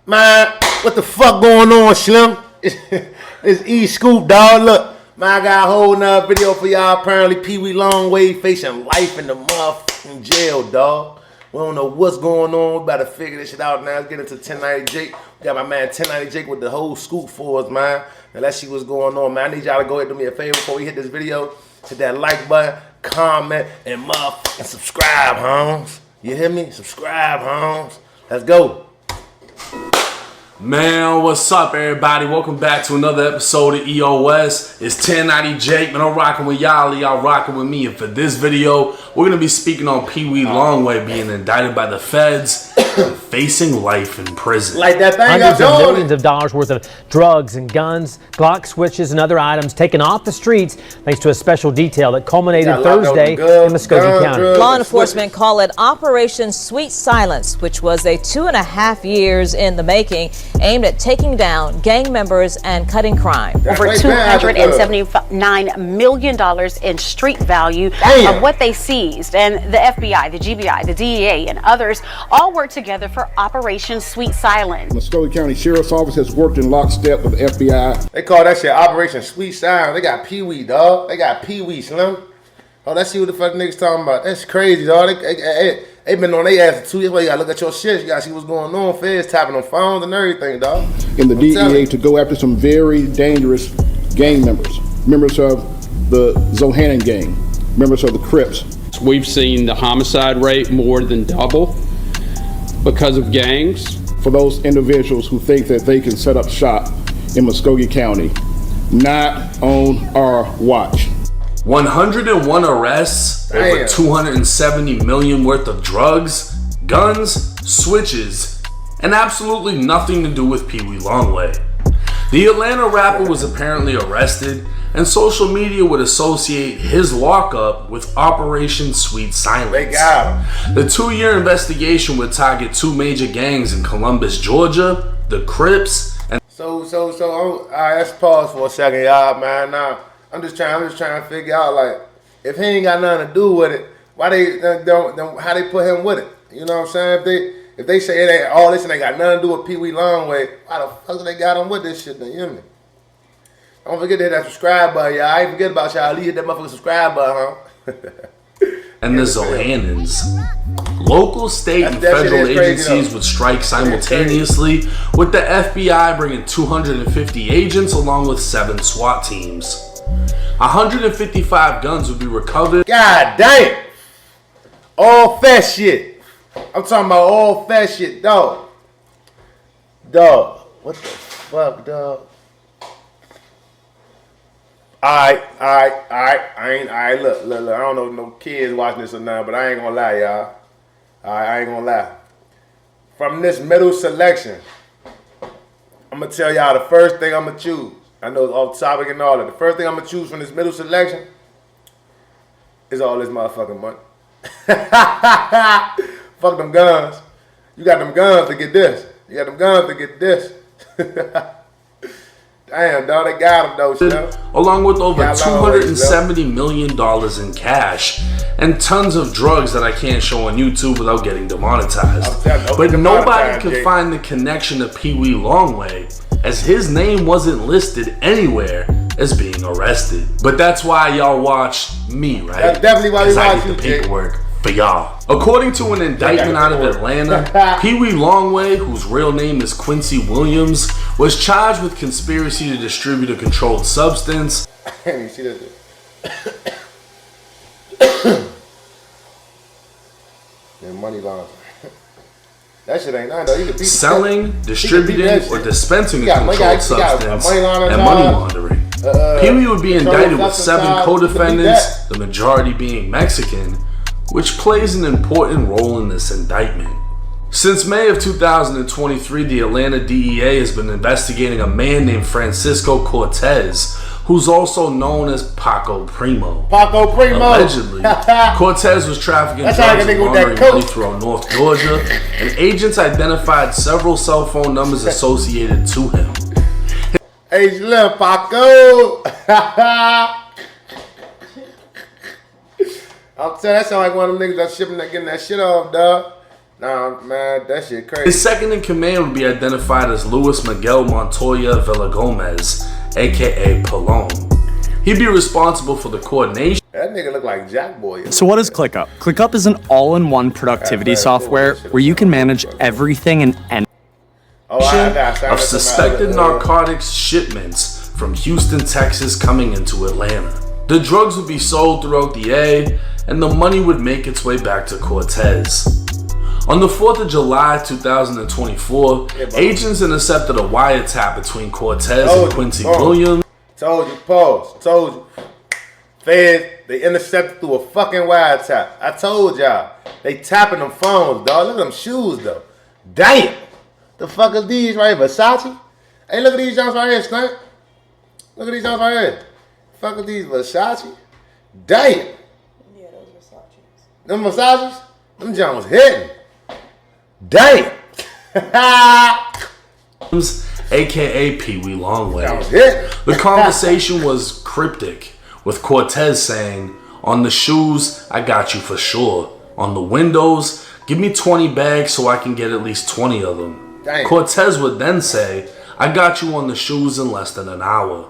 Man, what the fuck going on, Slim? It's E-Scoop, dog. Look, man, I got a whole nother video for y'all. Apparently, Peewee Longway facing life in the motherfucking jail, dog. We don't know what's going on. We about to figure this shit out now. Let's get into 1090 Jake. We got my man 1090 Jake with the whole scoop for us, man. Now, let's see what's going on, man. I need y'all to go ahead and do me a favor before we hit this video. Hit that like button, comment, and motherfucking subscribe, homes. You hear me? Subscribe, homes. Let's go. Man, what's up, everybody? Welcome back to another episode of EOS. It's 1090 Jake, man. I'm rocking with y'all rocking with me. And for this video, we're going to be speaking on Peewee Longway being indicted by the feds and facing life in prison. Like that thing Hundreds of millions of dollars worth of drugs and guns, Glock switches, and other items taken off the streets thanks to a special detail that culminated Thursday in Muskogee County. Law enforcement call it Operation Sweet Silence, which was a 2.5 years in the making, aimed at taking down gang members and cutting crime. Over $279 million in street value of what they seized. And the FBI, the GBI, the DEA, and others all worked together for Operation Sweet Silence. Muskogee County Sheriff's Office has worked in lockstep with the FBI. They call that shit Operation Sweet Silence. They got Peewee, dog. They got Peewee, Slim. Oh, let's see what the fuck niggas talking about. That's crazy, dog. They been on their ass for 2 years. Well, you gotta look at your shit. You gotta see what's going on. Feds tapping on phones and everything, dog. In the DEA to go after some very dangerous gang members. Members of the Zohannan gang. Members of the Crips. We've seen the homicide rate more than double because of gangs. For those individuals who think that they can set up shop in Muskogee County, not on our watch. 101 arrests, over 270 million worth of drugs, guns, switches, and absolutely nothing to do with Peewee Longway. The Atlanta rapper was apparently arrested, and social media would associate his lockup with Operation Sweet Silence. They got him. The 2-year investigation would target 2 major gangs in Columbus, Georgia, the Crips, and all right, let's pause for a second, y'all, man. Now, I'm just trying to figure out, like, if he ain't got nothing to do with it, why they don't how they put him with it? You know what I'm saying? If they say it ain't all this and they got nothing to do with Peewee Longway, why the fuck do they got him with this shit then? You hear me? Don't forget to hit that subscribe button, y'all. I ain't forget about y'all. At least hit that motherfucking subscribe button, huh? and the Zohannans. Local, state, and federal agencies would strike simultaneously, with the FBI bringing 250 agents along with 7 SWAT teams. 155 guns would be recovered. God damn! All fat shit. I'm talking about all fat shit, dog. Dog. What the fuck, dog? Alright. Look. I don't know if no kids watching this or not, but I ain't gonna lie, y'all. Alright, I ain't gonna lie. From this middle selection, I'm gonna tell y'all the first thing I'm gonna choose. I know it's off topic and all that. The first thing I'm gonna choose from this middle selection is all this motherfucking money. Fuck them guns. You got them guns to get this. You got them guns to get this. Damn, dog, they got them though. Along with over $270 million in cash and tons of drugs that I can't show on YouTube without getting demonetized. But nobody could find the connection to Peewee Longway, as his name wasn't listed anywhere as being arrested. But that's why y'all watch me, right? That's definitely why we watch you, the paperwork for y'all. According to an indictment out of Atlanta, Peewee Longway, whose real name is Quincy Williams, was charged with conspiracy to distribute a controlled substance. You see this? Yeah, money laundering. That shit ain't nothing though. You could beat selling, distributing, or dispensing a controlled substance and money laundering. Peewee would be indicted with 7 co-defendants, the majority being Mexican, which plays an important role in this indictment. Since May of 2023, the Atlanta DEA has been investigating a man named Francisco Cortez, who's also known as Paco Primo. Paco Primo! Allegedly, Cortez was trafficking drugs and laundering money throughout North Georgia, and agents identified several cell phone numbers associated to him. Hey, Slim, Paco! I'm telling you, that sound like one of them niggas that's getting that shit off, dog. Nah, man, that shit crazy. His second in command would be identified as Luis Miguel Montoya Villagomez, aka Pallone. He'd be responsible for the coordination. That nigga look like Jack Boy. So what is ClickUp? ClickUp is an all-in-one productivity software where you can manage everything and of suspected narcotics shipments from Houston, Texas coming into Atlanta. The drugs would be sold throughout the A, and the money would make its way back to Cortez. On the 4th of July 2024, agents intercepted a wiretap between Cortez and Quincy Williams. Told you, pause. Told you. Feds, they intercepted through a fucking wiretap. I told y'all. They tapping them phones, dog. Look at them shoes, though. Damn. The fuck is these right here? Versace? Hey, look at these jumps right here, Stunt. Look at these jumps right here. Fuck is these Versace? Damn. Yeah, those Versaces. Them Versaces? Them jumps hitting. Damn. AKA Peewee Longway. Yeah. The conversation was cryptic, with Cortez saying, "On the shoes, I got you for sure. On the windows, give me 20 bags so I can get at least 20 of them." Damn. Cortez would then say, "I got you on the shoes in less than an hour."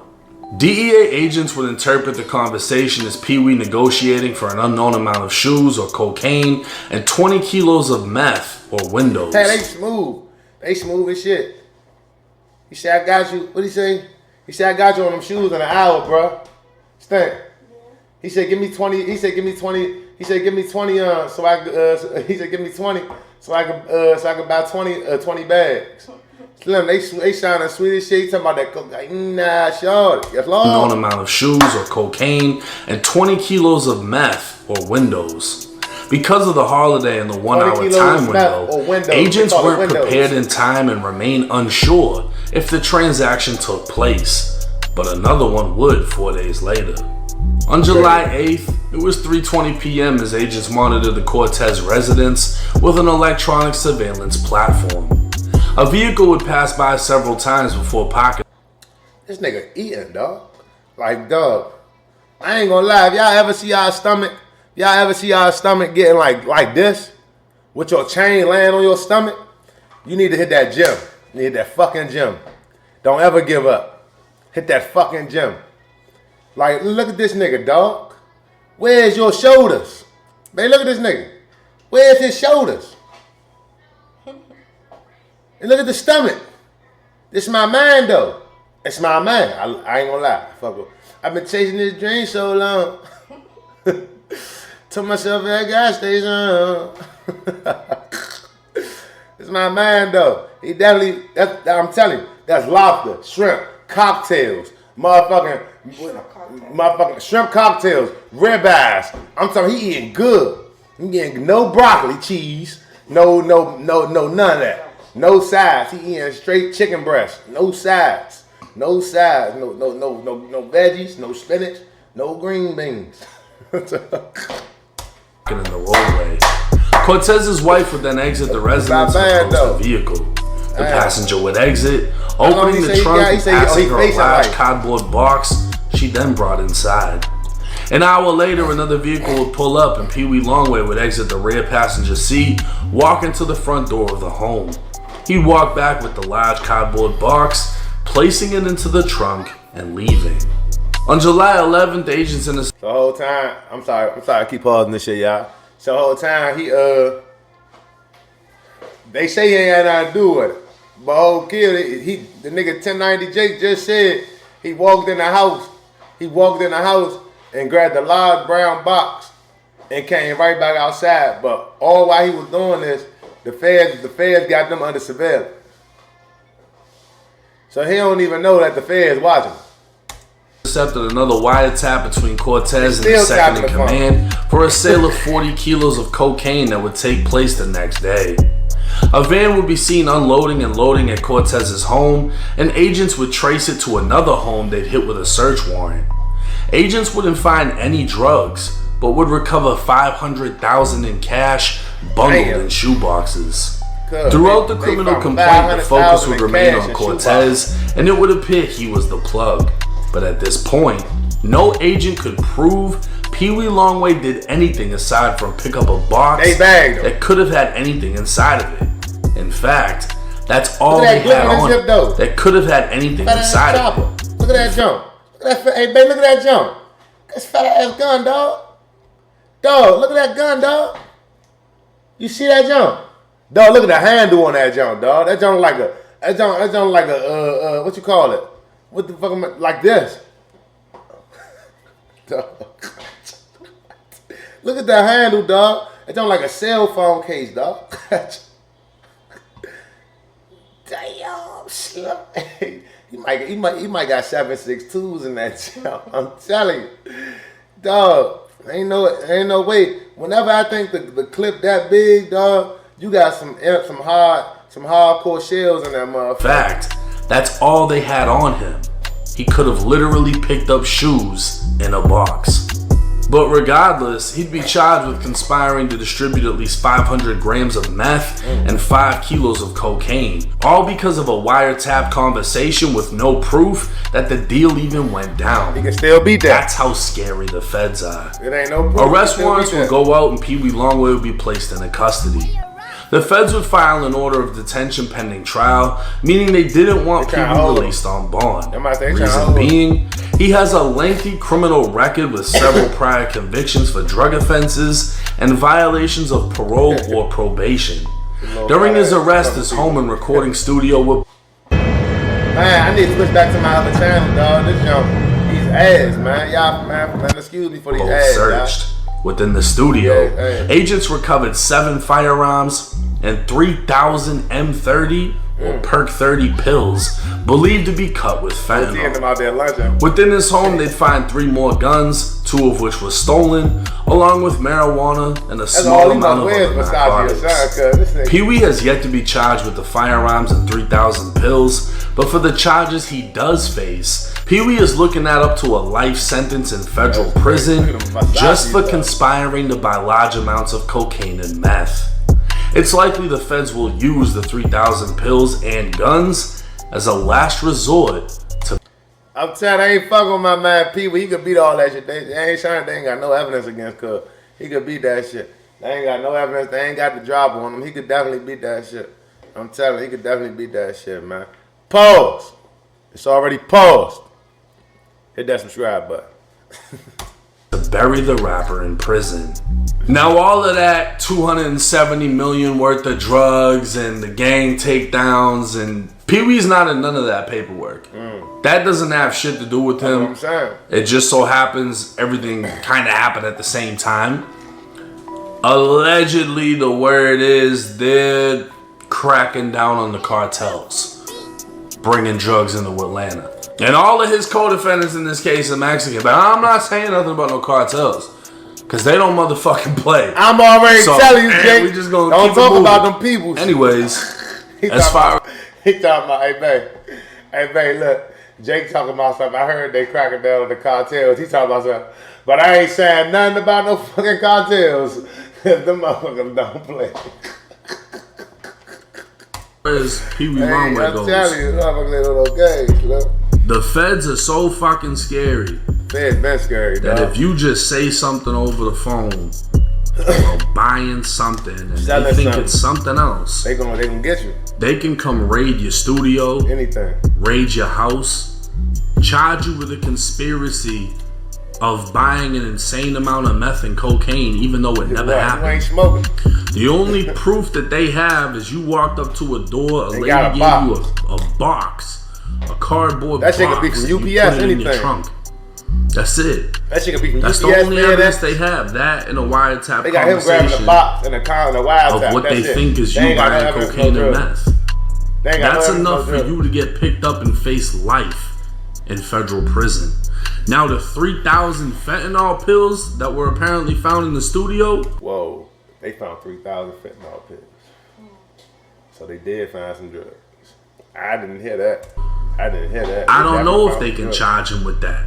DEA agents would interpret the conversation as Peewee negotiating for an unknown amount of shoes or cocaine and 20 kilos of meth or windows. Hey, they smooth. They smooth as shit. He said, "I got you." What'd he say? He said, "I got you on them shoes in an hour, bro." Stink. He said, "Give me 20." He said, "Give me 20." He said, "Give me 20." So I. He said, "Give me 20." So I could buy 20 bags. Slim, they sounding sweet as shit. He talking about that cocaine. Nah, shorty. Yes, Lord. Unknown amount of shoes or cocaine and 20 kilos of meth or windows. Because of the holiday and the 1 hour time window, agents weren't prepared in time and remain unsure if the transaction took place. But another one would 4 days later. On July 8th, it was 3:20 p.m. as agents monitored the Cortez residence with an electronic surveillance platform. A vehicle would pass by several times before parking. This nigga eating, dog. Like, dog. I ain't gonna lie. If y'all ever see our stomach, getting like this, with your chain laying on your stomach, you need to hit that gym. You need to hit that fucking gym. Don't ever give up. Hit that fucking gym. Like, look at this nigga, dog. Where's your shoulders? Man, look at this nigga. Where's his shoulders? And look at the stomach. This my man, though. It's my man. I ain't gonna lie. Fuck it. I've been chasing this dream so long. Told myself at that gas station. It's my man, though. He definitely, I'm telling you, that's lobster, shrimp, cocktails, motherfucking shrimp cocktails, ribeyes. I'm telling you, he eating good. He getting no broccoli cheese, no, none of that. No sides. He eating straight chicken breast. No sides. No sides. No veggies. No spinach. No green beans. In the roadway. Cortez's wife would then exit the residence and approach the vehicle. The passenger would exit, opening the trunk and passing her a large cardboard box she then brought inside. An hour later, another vehicle would pull up and Peewee Longway would exit the rear passenger seat, walk into the front door of the home. He'd walk back with the large cardboard box, placing it into the trunk and leaving. On July 11th, agents in the whole time, I'm sorry, I keep pausing this shit, y'all. So the whole time, they say he ain't had nothing to do with it. But old kid, the nigga 1090 Jake just said he walked in the house. He walked in the house and grabbed a large brown box and came right back outside. But all while he was doing this, the feds got them under surveillance. So he don't even know that the feds watching. Intercepted another wiretap between Cortez and his second in command for a sale of 40 kilos of cocaine that would take place the next day. A van would be seen unloading and loading at Cortez's home, and agents would trace it to another home they'd hit with a search warrant. Agents wouldn't find any drugs, but would recover $500,000 in cash bundled in shoeboxes. Throughout the criminal complaint, the focus would remain on Cortez, and it would appear he was the plug. But at this point, no agent could prove Peewee Longway did anything aside from pick up a box that could have had anything inside of it. In fact, that's all they had on it that could have had anything inside of it. Look at that jump. Hey, babe, look at that jump. That's fat ass gun, dog. Dog, look at that gun, dog. You see that jump? Dog, look at the handle on that jump, dog. That jump like a, what you call it? What the fuck am I, like this? Dog. Look at the handle, dog. That jump like a cell phone case, dog. Damn, Slim. He might got 7.62s in that jump. I'm telling you, dog. Ain't no way. Whenever I think the clip that big, dog, you got some hardcore shells in that motherfucker. Fact, that's all they had on him. He could have literally picked up shoes in a box. But regardless, he'd be charged with conspiring to distribute at least 500 grams of meth and 5 kilos of cocaine, all because of a wiretapped conversation with no proof that the deal even went down. He can still beat that. That's how scary the feds are. It ain't no proof. Arrest warrants would go out and Peewee Longway would be placed into custody. The feds would file an order of detention pending trial, meaning they didn't want Peewee released on bond. Reason being, he has a lengthy criminal record with several prior convictions for drug offenses and violations of parole or probation. During his arrest, his home and recording studio were... Man, I need to switch back to my other channel, dog. This jump, these ads, man. Y'all, man, excuse me for these ads, searched. Within the studio, agents recovered 7 firearms and 3,000 M30 or Perk 30 pills believed to be cut with fentanyl. Within his home, they'd find 3 more guns, 2 of which were stolen, along with marijuana and a small amount of other narcotics. Peewee has yet to be charged with the firearms and 3,000 pills, but for the charges he does face, Peewee is looking at up to a life sentence in federal prison just for conspiring to buy large amounts of cocaine and meth. It's likely the feds will use the 3,000 pills and guns as a last resort to... I'm telling you, I ain't fucking with my man Peewee. He could beat all that shit. They ain't got no evidence against Cub. He could beat that shit. They ain't got no evidence. They ain't got the drop on him. He could definitely beat that shit. I'm telling you, he could definitely beat that shit, man. Pause. It's already paused. Hit that subscribe button. to bury the rapper in prison. Now all of that 270 million worth of drugs and the gang takedowns, and Peewee's not in none of that paperwork. That doesn't have shit to do with him. That's what I'm saying. It just so happens everything kind of happened at the same time. Allegedly, the word is they're cracking down on the cartels, bringing drugs into Atlanta. And all of his co-defendants in this case are Mexican. But I'm not saying nothing about no cartels, because they don't motherfucking play. I'm already telling you, Jake. We just gonna don't keep talk it moving. about them people. Anyways, he talking about, hey, babe, look. Jake talking about something. I heard they cracking down on the cartels. He talking about something. But I ain't saying nothing about no fucking cartels. Them motherfuckers don't play. Where's Peewee Longway goes? I'm telling you, motherfuckers ain't no games, look. The feds are so fucking scary. Feds been scary, that dog. if you just say something over the phone, or buying something, and they think it's something else, they gonna get you. They can come raid your studio, anything, raid your house, charge you with a conspiracy of buying an insane amount of meth and cocaine, even though it never happened. You ain't smoking. The only proof that they have is you walked up to a door, a lady gave you a box, a cardboard box. That shit could be from UPS, you put it anything. in your trunk. That's it. That shit could be from UPS. That's the only evidence they have. That and a wiretap they got him grabbing the box and the wiretap of what they think is you buying cocaine and meth. That's enough for you to get picked up and face life in federal prison. Now the 3,000 fentanyl pills that were apparently found in the studio. Whoa, they found 3,000 fentanyl pills. So they did find some drugs. I didn't hear that. I don't know if they can charge him with that.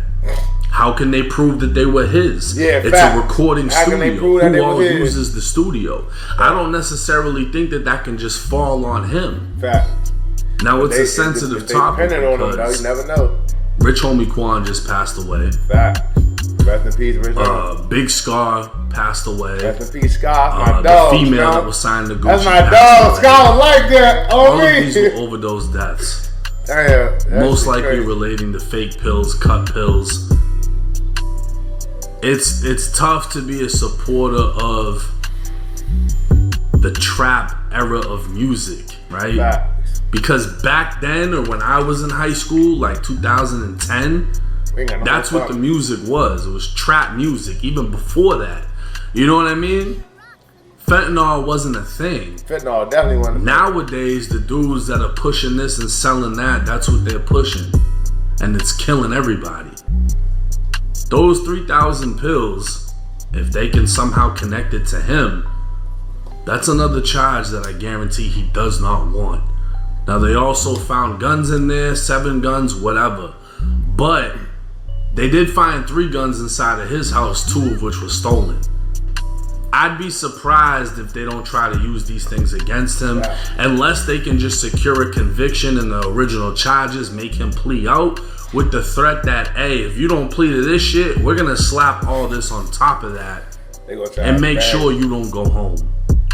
How can they prove that they were his? Yeah, it's a recording studio. Who all uses the studio? I don't necessarily think that can just fall on him. Fact. Now it's a sensitive topic because you never know. Rich homie Quan just passed away. Fact. Rest in peace, Rich. Big Scar passed away. Rest in peace, Scar. My dog. The female that was signed to Gucci. That's my dog. Scar like that. All of these were overdose deaths. Damn. Most likely relating to fake pills, cut pills. It's tough to be a supporter of the trap era of music, right? Facts. Because back then, or when I was in high school, like 2010, that's what the music was. It was trap music, even before that. You know what I mean? Fentanyl wasn't a thing. Fentanyl definitely wasn't. Nowadays, the dudes that are pushing this and selling that, that's what they're pushing. And it's killing everybody. Those 3,000 pills, if they can somehow connect it to him, that's another charge that I guarantee he does not want. Now, they also found guns in there, 7 guns, whatever. But they did find 3 guns inside of his house, 2 of which were stolen. I'd be surprised if they don't try to use these things against him, unless they can just secure a conviction in the original charges, make him plea out with the threat that, hey, if you don't plea to this shit, we're gonna slap all this on top of that and make sure you don't go home.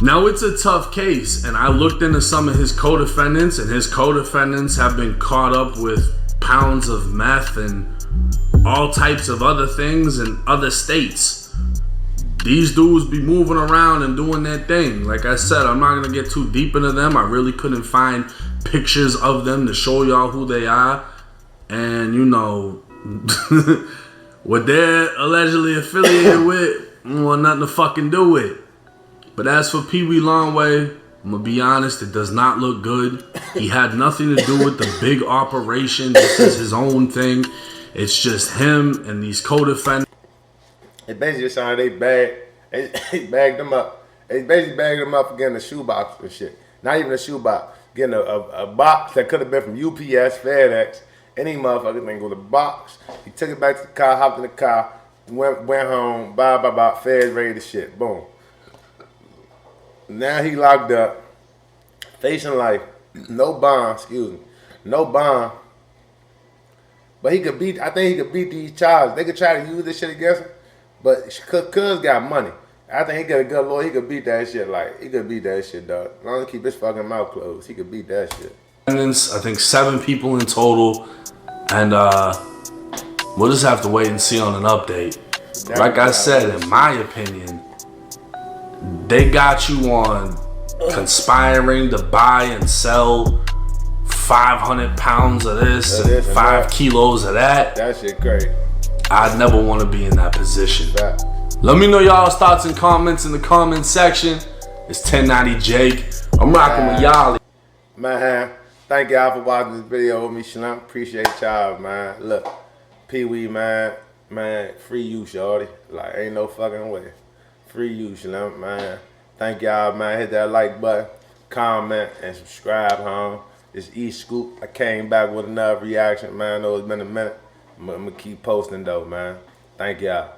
Now, it's a tough case, and I looked into some of his co-defendants, and his co-defendants have been caught up with pounds of meth and all types of other things in other states. These dudes be moving around and doing their thing. Like I said, I'm not gonna get too deep into them. I really couldn't find pictures of them to show y'all who they are. And you know, what they're allegedly affiliated with, I want nothing to fucking do with. But as for Peewee Longway, I'm gonna be honest, it does not look good. He had nothing to do with the big operation. This is his own thing. It's just him and these co-defendants. It basically just sounded they bagged them up. They basically bagged them up for getting a shoebox and shit. Not even a shoebox. Getting a box that could have been from UPS, FedEx, any motherfucker thing with a box. He took it back to the car, hopped in the car, went home, bye, feds ready to shit. Boom. Now he locked up, facing life. No bond, no bond. But he could beat, I think he could beat these charges. They could try to use this shit against him. But Cuz got money. I think he got a good lawyer. He could beat that shit. Like, he could beat that shit, dog. As long as he keep his fucking mouth closed, he could beat that shit. I think 7 people in total. And we'll just have to wait and see on an update. Like I said, in my opinion, they got you on conspiring to buy and sell 500 pounds of this and 5 kilos of that. That shit crazy. I'd never want to be in that position. Let me know y'all's thoughts and comments in the comment section. It's 1090 Jake. I'm rocking with y'all. Man, thank y'all for watching this video with me, Shlum. Appreciate y'all, man. Look, Peewee, man, free you, shorty. Like, ain't no fucking way. Free you, Shlum, man. Thank y'all, man. Hit that like button, comment, and subscribe, home. It's E-Scoop. I came back with another reaction, man. I know it's been a minute. I'm gonna keep posting though, man. Thank y'all.